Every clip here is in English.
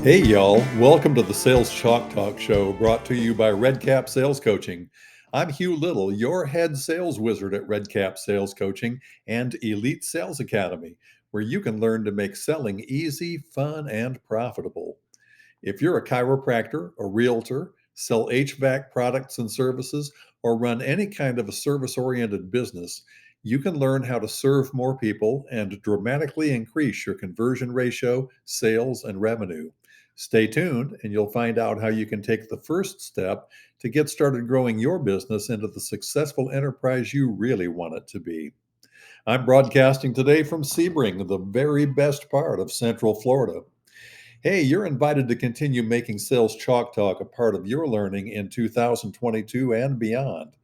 Hey, y'all. Welcome to the Sales Chalk Talk Show brought to you by Redcap Sales Coaching. I'm Hugh Liddle, your head sales wizard at Redcap Sales Coaching and Elite Sales Academy, where you can learn to make selling easy, fun, and profitable. If you're a chiropractor, a realtor, sell HVAC products and services, or run any kind of a service oriented business, you can learn how to serve more people and dramatically increase your conversion ratio, sales, and revenue. Stay tuned, and you'll find out how you can take the first step to get started growing your business into the successful enterprise you really want it to be. I'm broadcasting today from Sebring, the very best part of Central Florida. Hey, you're invited to continue making Sales Chalk Talk a part of your learning in 2022 and beyond.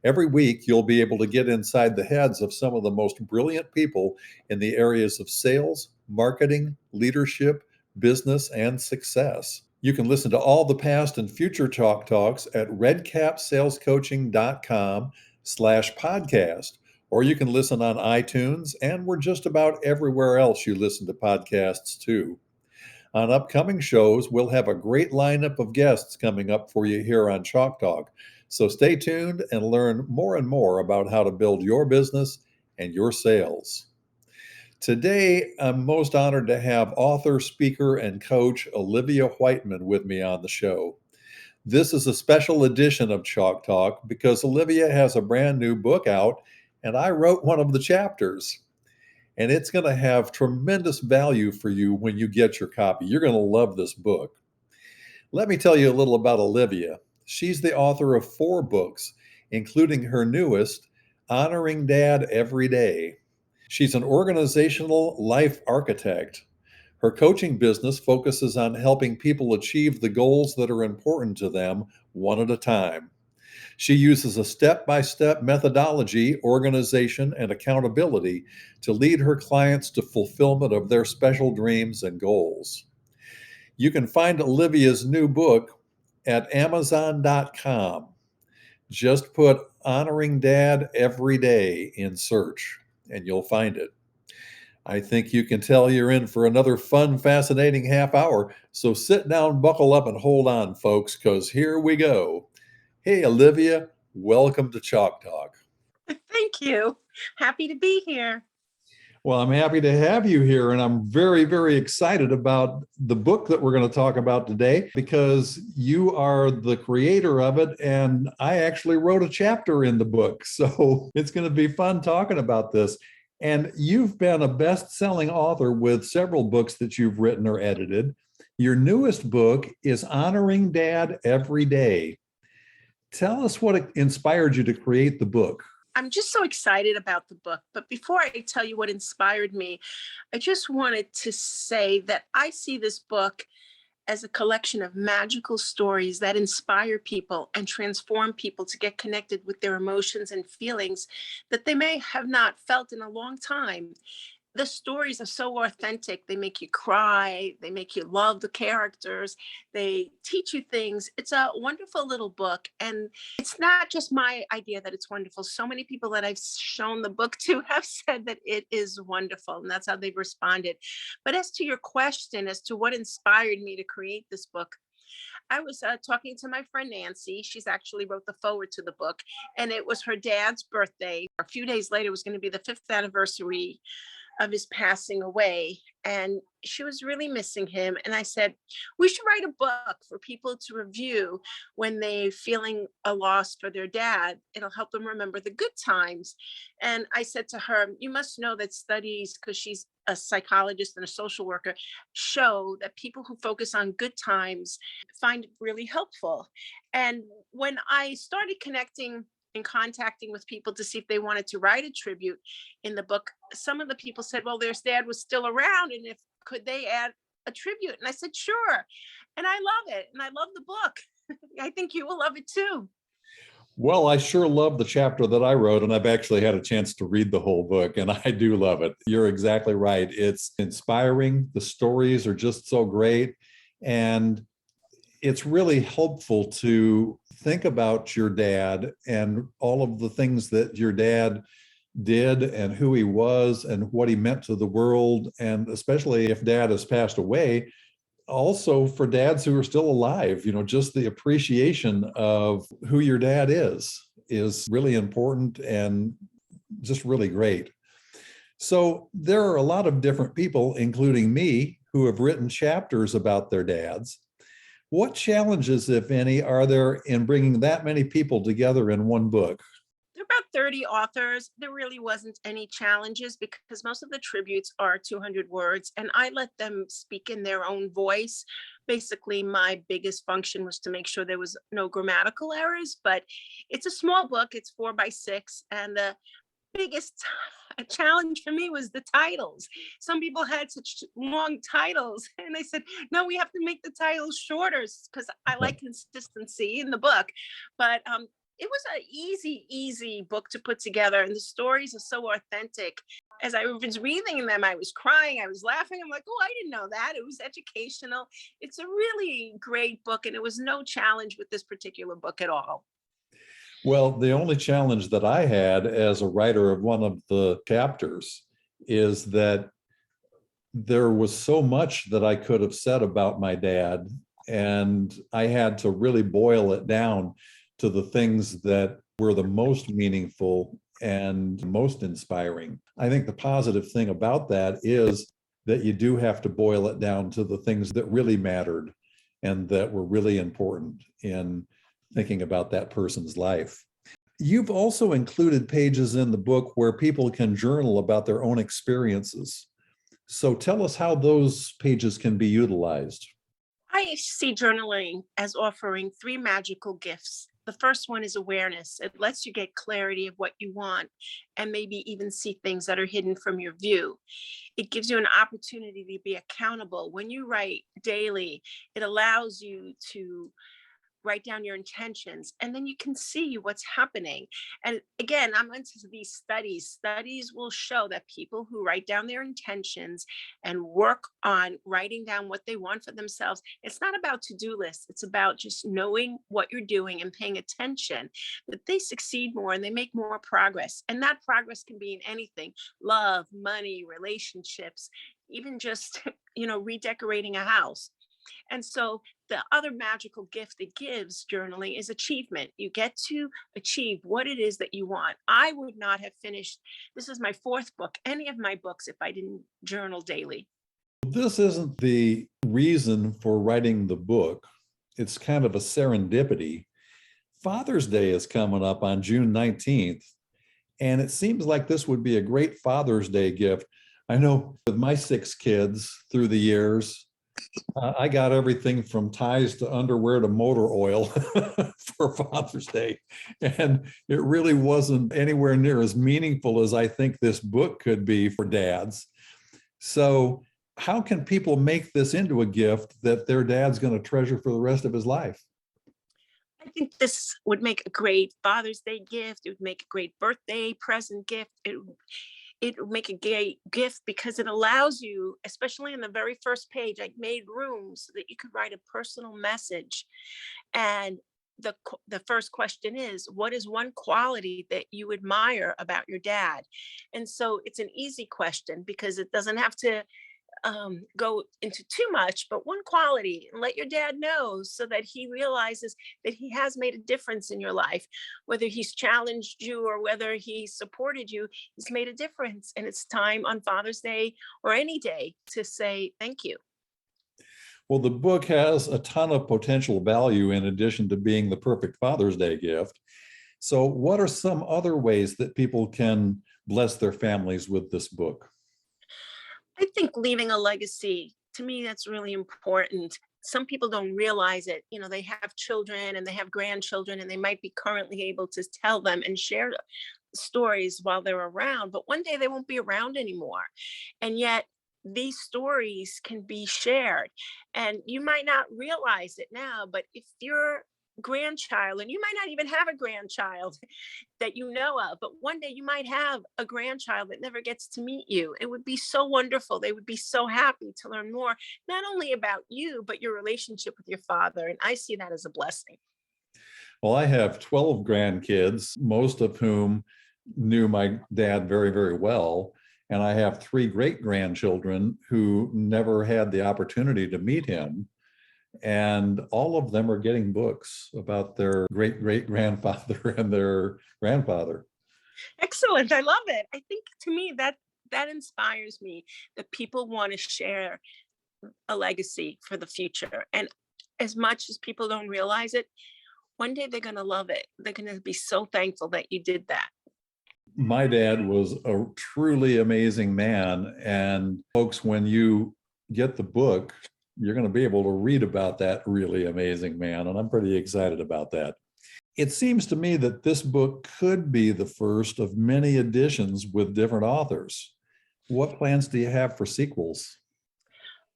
Every week, you'll be able to get inside the heads of some of the most brilliant people in the areas of sales, marketing, leadership, business, and success. You can listen to all the past and future Chalk Talks at redcapsalescoaching.com/podcast, or you can listen on iTunes, and we're just about everywhere else you listen to podcasts too. On upcoming shows, we'll have a great lineup of guests coming up for you here on Chalk Talk. So stay tuned and learn more and more about how to build your business and your sales. Today, I'm most honored to have author, speaker, and coach Olivia Whiteman with me on the show. This is a special edition of Chalk Talk because Olivia has a brand new book out, and I wrote one of the chapters. And it's going to have tremendous value for you when you get your copy. You're going to love this book. Let me tell you a little about Olivia. She's the author of 4 books, including her newest, Honoring Dad Every Day. She's an organizational life architect. Her coaching business focuses on helping people achieve the goals that are important to them one at a time. She uses a step by step methodology, organization, and accountability to lead her clients to fulfillment of their special dreams and goals. You can find Olivia's new book at Amazon.com. Just put Honoring Dad Every Day in search, and you'll find it. I think you can tell you're in for another fun, fascinating half hour. So sit down, buckle up, and hold on, folks, because here we go. Hey, Olivia, welcome to Chalk Talk. Thank you. Happy to be here. Well, I'm happy to have you here, and I'm very, very excited about the book that we're going to talk about today because you are the creator of it, and I actually wrote a chapter in the book. So it's going to be fun talking about this. And you've been a best-selling author with several books that you've written or edited. Your newest book is Honoring Dad Every Day. Tell us what inspired you to create the book. I'm just so excited about the book. But before I tell you what inspired me, I just wanted to say that I see this book as a collection of magical stories that inspire people and transform people to get connected with their emotions and feelings that they may have not felt in a long time. The stories are so authentic. They make you cry. They make you love the characters. They teach you things. It's a wonderful little book. And it's not just my idea that it's wonderful. So many people that I've shown the book to have said that it is wonderful. And that's how they've responded. But as to your question, as to what inspired me to create this book, I was talking to my friend Nancy. She's actually wrote the forward to the book. And it was her dad's birthday. A few days later, it was going to be the 5th anniversary of his passing away, and she was really missing him. And I said, we should write a book for people to review when they're feeling a loss for their dad. It'll help them remember the good times. And I said to her, you must know that studies, because she's a psychologist and a social worker, show that people who focus on good times find it really helpful. And when I started connecting and contacting with people to see if they wanted to write a tribute in the book, some of the people said, well, their dad was still around, and if could they add a tribute? And I said, sure. And I love it. And I love the book. I think you will love it too. Well, I sure love the chapter that I wrote, and I've actually had a chance to read the whole book, and I do love it. You're exactly right. It's inspiring. The stories are just so great. And it's really helpful to think about your dad and all of the things that your dad did and who he was and what he meant to the world. And especially if dad has passed away, also for dads who are still alive, just the appreciation of who your dad is really important and just really great. So there are a lot of different people, including me, who have written chapters about their dads. What challenges, if any, are there in bringing that many people together in one book? There are about 30 authors. There really wasn't any challenges because most of the tributes are 200 words, and I let them speak in their own voice. Basically, my biggest function was to make sure there was no grammatical errors, but it's a small book. It's 4 by 6, and the biggest challenge for me was the titles. Some people had such long titles, and I said, "No, we have to make the titles shorter because I like consistency in the book." But it was an easy book to put together, and the stories are so authentic. As I was reading them, I was crying, I was laughing. I'm like, "Oh, I didn't know that." It was educational. It's a really great book, and it was no challenge with this particular book at all. Well, the only challenge that I had as a writer of one of the chapters is that there was so much that I could have said about my dad, and I had to really boil it down to the things that were the most meaningful and most inspiring. I think the positive thing about that is that you do have to boil it down to the things that really mattered and that were really important in thinking about that person's life. You've also included pages in the book where people can journal about their own experiences. So tell us how those pages can be utilized. I see journaling as offering three magical gifts. The first one is awareness. It lets you get clarity of what you want and maybe even see things that are hidden from your view. It gives you an opportunity to be accountable. When you write daily, it allows you to write down your intentions, and then you can see what's happening. And again, I'm into these studies will show that people who write down their intentions and work on writing down what they want for themselves, it's not about to-do lists, it's about just knowing what you're doing and paying attention, that they succeed more and they make more progress. And that progress can be in anything: love, money, relationships, even just redecorating a house. And so the other magical gift it gives journaling is achievement. You get to achieve what it is that you want. I would not have finished, this is my fourth book, any of my books, if I didn't journal daily. This isn't the reason for writing the book. It's kind of a serendipity. Father's Day is coming up on June 19th, and it seems like this would be a great Father's Day gift. I know with my 6 kids through the years, I got everything from ties to underwear to motor oil for Father's Day. And it really wasn't anywhere near as meaningful as I think this book could be for dads. So, how can people make this into a gift that their dad's going to treasure for the rest of his life? I think this would make a great Father's Day gift. It would make a great birthday present gift. It would make a great gift because it allows you, especially in the very first page, I made room so that you could write a personal message. And the first question is, what is one quality that you admire about your dad? And so it's an easy question because it doesn't have to go into too much, but one quality, and let your dad know so that he realizes that he has made a difference in your life. Whether he's challenged you or whether he supported you, he's made a difference. And it's time on Father's Day or any day to say thank you. Well, the book has a ton of potential value in addition to being the perfect Father's Day gift. So, what are some other ways that people can bless their families with this book? I think leaving a legacy, to me, that's really important. Some people don't realize it. They have children and they have grandchildren, and they might be currently able to tell them and share stories while they're around, but one day they won't be around anymore. And yet, these stories can be shared. And you might not realize it now, but if your grandchild, and you might not even have a grandchild that you know of, but one day you might have a grandchild that never gets to meet you. It would be so wonderful. They would be so happy to learn more, not only about you, but your relationship with your father. And I see that as a blessing. Well, I have 12 grandkids, most of whom knew my dad very, very well. And I have three great grandchildren who never had the opportunity to meet him. And all of them are getting books about their great great grandfather and their grandfather. Excellent. I love it. I think to me that inspires me that people want to share a legacy for the future. And as much as people don't realize it, one day they're going to love it. They're going to be so thankful that you did that. My dad was a truly amazing man. And folks, when you get the book, you're going to be able to read about that really amazing man. And I'm pretty excited about that. It seems to me that this book could be the first of many editions with different authors. What plans do you have for sequels?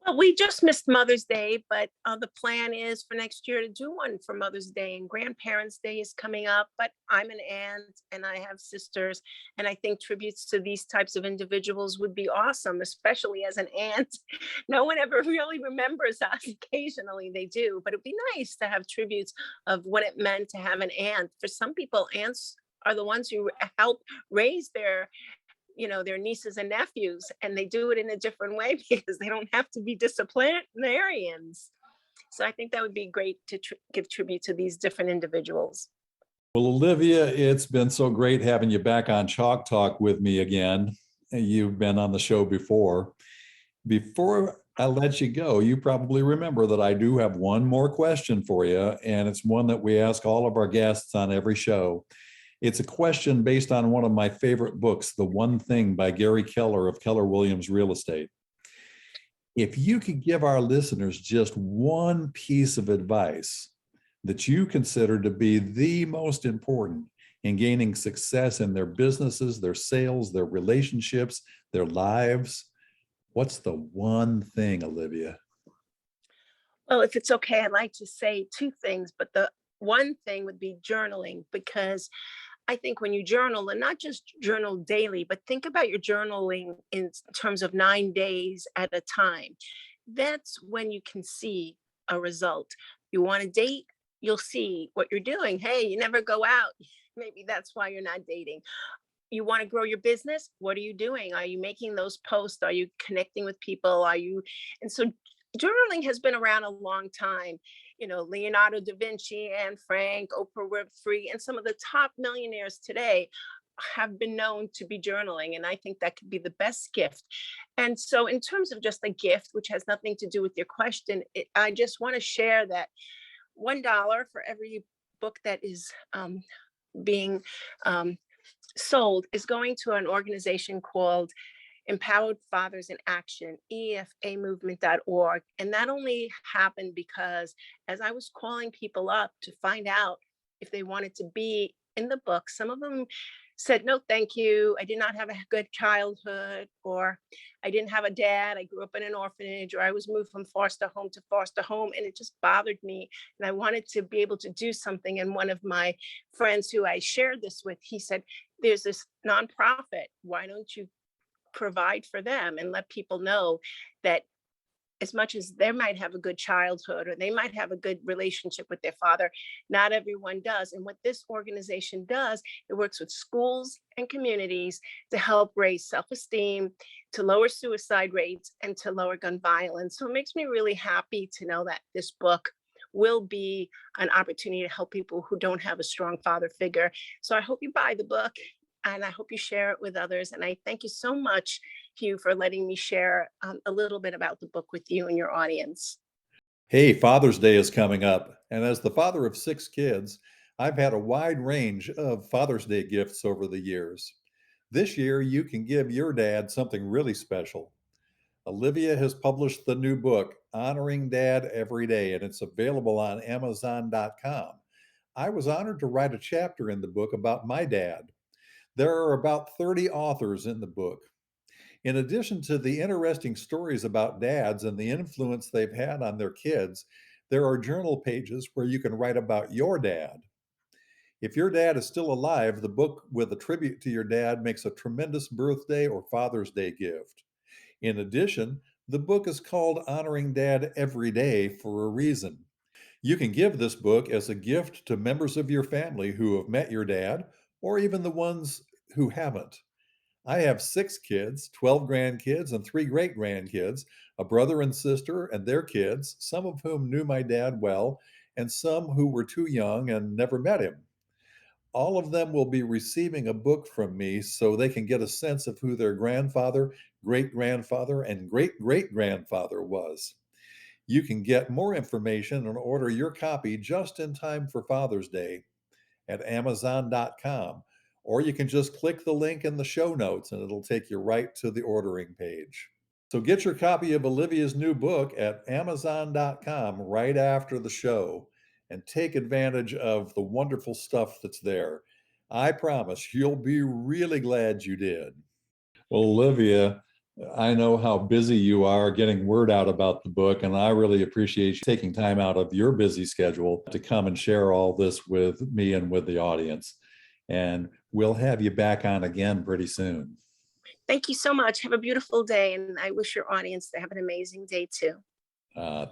Well, we just missed Mother's Day, but the plan is for next year to do one for Mother's Day, and Grandparents' Day is coming up. But I'm an aunt and I have sisters, and I think tributes to these types of individuals would be awesome, especially as an aunt. No one ever really remembers us. Occasionally they do, but it'd be nice to have tributes of what it meant to have an aunt. For some people, aunts are the ones who help raise their nieces and nephews, and they do it in a different way because they don't have to be disciplinarians. So I think that would be great to give tribute to these different individuals. Well, Olivia, it's been so great having you back on Chalk Talk with me again. You've been on the show before. Before I let you go, you probably remember that I do have one more question for you, and it's one that we ask all of our guests on every show. It's a question based on one of my favorite books, The One Thing by Gary Keller of Keller Williams Real Estate. If you could give our listeners just one piece of advice that you consider to be the most important in gaining success in their businesses, their sales, their relationships, their lives, what's the one thing, Olivia? Well, if it's okay, I'd like to say two things, but the one thing would be journaling, because I think when you journal, and not just journal daily, but think about your journaling in terms of 9 days at a time. That's when you can see a result. You want to date, you'll see what you're doing. Hey, you never go out. Maybe that's why you're not dating. You want to grow your business. What are you doing? Are you making those posts? Are you connecting with people? And so journaling has been around a long time. Leonardo da Vinci, Anne Frank, Oprah Winfrey, and some of the top millionaires today have been known to be journaling. And I think that could be the best gift. And so, in terms of just a gift, which has nothing to do with your question, I just want to share that $1 for every book that is being sold is going to an organization called Empowered Fathers in Action, EFAmovement.org. And that only happened because as I was calling people up to find out if they wanted to be in the book, some of them said, no, thank you. I did not have a good childhood, or I didn't have a dad. I grew up in an orphanage, or I was moved from foster home to foster home. And it just bothered me. And I wanted to be able to do something. And one of my friends who I shared this with, he said, there's this nonprofit. Why don't you provide for them and let people know that as much as they might have a good childhood or they might have a good relationship with their father, not everyone does. And what this organization does, it works with schools and communities to help raise self-esteem, to lower suicide rates, and to lower gun violence. So it makes me really happy to know that this book will be an opportunity to help people who don't have a strong father figure. So I hope you buy the book, and I hope you share it with others. And I thank you so much, Hugh, for letting me share a little bit about the book with you and your audience. Hey, Father's Day is coming up. And as the father of six kids, I've had a wide range of Father's Day gifts over the years. This year, you can give your dad something really special. Olivia has published the new book, Honoring Dad Every Day, and it's available on Amazon.com. I was honored to write a chapter in the book about my dad. There are about 30 authors in the book. In addition to the interesting stories about dads and the influence they've had on their kids, there are journal pages where you can write about your dad. If your dad is still alive, the book with a tribute to your dad makes a tremendous birthday or Father's Day gift. In addition, the book is called Honoring Dad Every Day for a reason. You can give this book as a gift to members of your family who have met your dad, or even the ones who haven't. I have 6 kids, 12 grandkids, and 3 great grandkids, a brother and sister and their kids, some of whom knew my dad well, and some who were too young and never met him. All of them will be receiving a book from me so they can get a sense of who their grandfather, great grandfather, and great great grandfather was. You can get more information and order your copy just in time for Father's Day at Amazon.com, or you can just click the link in the show notes and it'll take you right to the ordering page. So get your copy of Olivia's new book at Amazon.com right after the show and take advantage of the wonderful stuff that's there. I promise you'll be really glad you did. Well, Olivia, I know how busy you are getting word out about the book, and I really appreciate you taking time out of your busy schedule to come and share all this with me and with the audience. And we'll have you back on again pretty soon. Thank you so much. Have a beautiful day, and I wish your audience to have an amazing day too.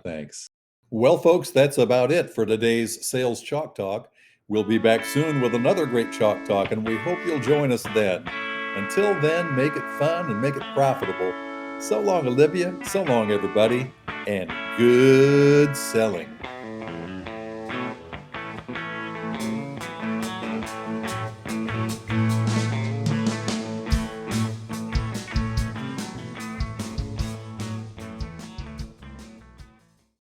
Thanks. Well, folks, that's about it for today's Sales Chalk Talk. We'll be back soon with another great Chalk Talk, and we hope you'll join us then. Until then, make it fun and make it profitable. So long, Olivia. So long, everybody, and good selling.